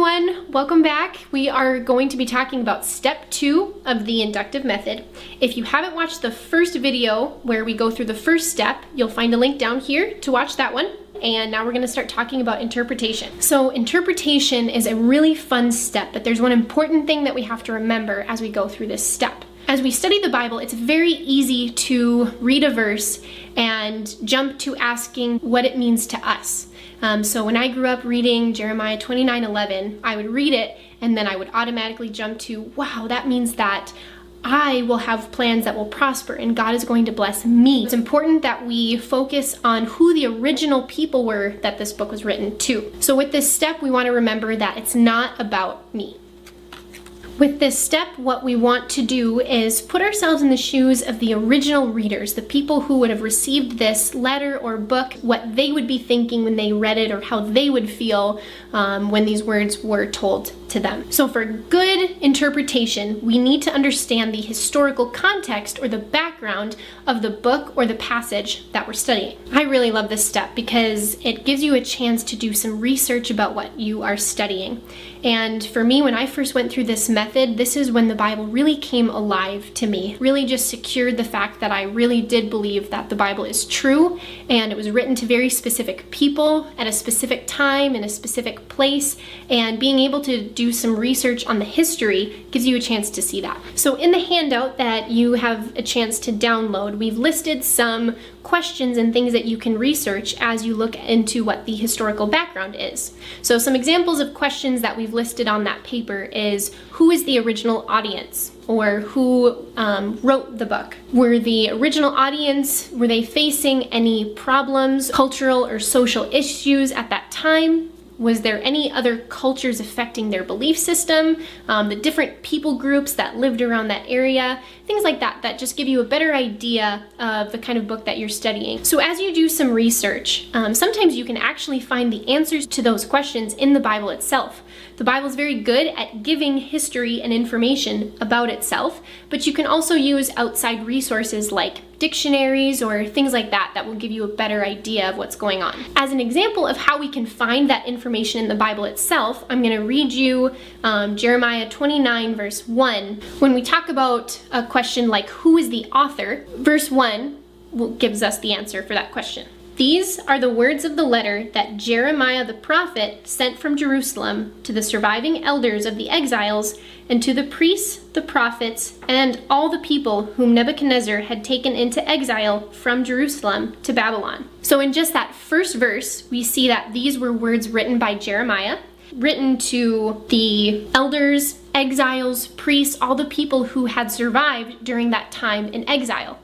everyone, welcome back. We are going to be talking about step 2 of the inductive method. If you haven't watched the first video where we go through the first step, you'll find a link down here to watch that one. And now we're going to start talking about interpretation. So interpretation is a really fun step, but there's one important thing that we have to remember as we go through this step. As we study the Bible, it's very easy to read a verse and jump to asking what it means to us. So when I grew up reading Jeremiah 29:11, I would read it and then I would automatically jump to, wow, that means that I will have plans that will prosper and God is going to bless me. It's important that we focus on who the original people were that this book was written to. So with this step, we want to remember that it's not about me. With this step, what we want to do is put ourselves in the shoes of the original readers, the people who would have received this letter or book, what they would be thinking when they read it or how they would feel when these words were told to them. So for good interpretation, we need to understand the historical context or the background of the book or the passage that we're studying. I really love this step because it gives you a chance to do some research about what you are studying. And for me, when I first went through this method, this is when the Bible really came alive to me. Really just secured the fact that I really did believe that the Bible is true and it was written to very specific people at a specific time in a specific place, and being able to do some research on the history gives you a chance to see that. So in the handout that you have a chance to download, we've listed some questions and things that you can research as you look into what the historical background is. So some examples of questions that we've listed on that paper is, who is the original audience? Or who wrote the book? Were the original audience, were they facing any problems, cultural or social issues at that time? Was there any other cultures affecting their belief system? The different people groups that lived around that area? Things like that, that just give you a better idea of the kind of book that you're studying. So as you do some research, sometimes you can actually find the answers to those questions in the Bible itself. The Bible is very good at giving history and information about itself, but you can also use outside resources like dictionaries or things like that that will give you a better idea of what's going on. As an example of how we can find that information in the Bible itself, I'm going to read you Jeremiah 29 verse 1. When we talk about a question like who is the author, verse 1 gives us the answer for that question. These are the words of the letter that Jeremiah the prophet sent from Jerusalem to the surviving elders of the exiles and to the priests, the prophets, and all the people whom Nebuchadnezzar had taken into exile from Jerusalem to Babylon. So in just that first verse, we see that these were words written by Jeremiah, written to the elders, exiles, priests, all the people who had survived during that time in exile.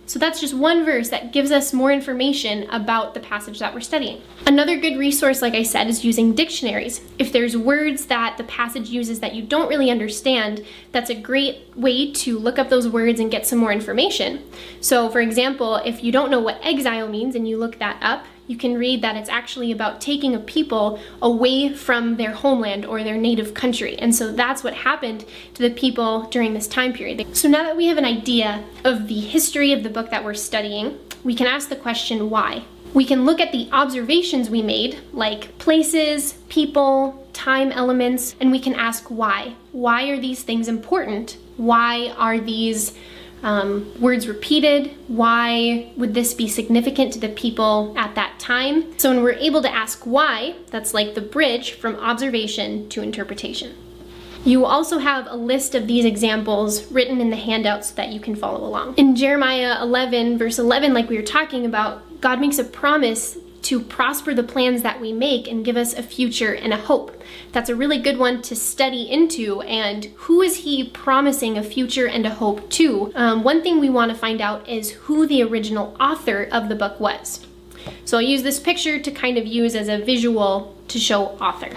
So that's just one verse that gives us more information about the passage that we're studying. Another good resource, like I said, is using dictionaries. If there's words that the passage uses that you don't really understand, that's a great way to look up those words and get some more information. So for example, if you don't know what exile means and you look that up, you can read that it's actually about taking a people away from their homeland or their native country. And so that's what happened to the people during this time period. So now that we have an idea of the history of the book that we're studying, we can ask the question, why? We can look at the observations we made, like places, people, time elements, and we can ask why. Why are these things important? Why are these words repeated? Why would this be significant to the people at that time? So when we're able to ask why, that's like the bridge from observation to interpretation. You also have a list of these examples written in the handout so that you can follow along. In Jeremiah 11, verse 11, like we were talking about, God makes a promise to prosper the plans that we make and give us a future and a hope. That's a really good one to study into. And who is he promising a future and a hope to? One thing we want to find out is who the original author of the book was. So I'll use this picture to kind of use as a visual to show author.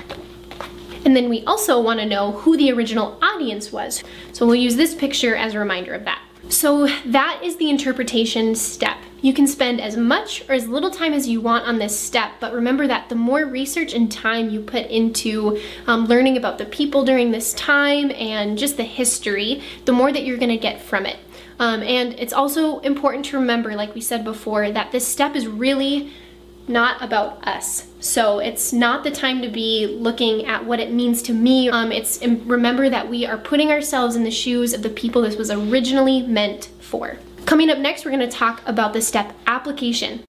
And then we also want to know who the original audience was. So we'll use this picture as a reminder of that. So that is the interpretation step. You can spend as much or as little time as you want on this step, but remember that the more research and time you put into learning about the people during this time and just the history, the more that you're going to get from it. And it's also important to remember, like we said before, that this step is really not about us. So it's not the time to be looking at what it means to me. Remember that we are putting ourselves in the shoes of the people this was originally meant for. Coming up next, we're going to talk about the step application.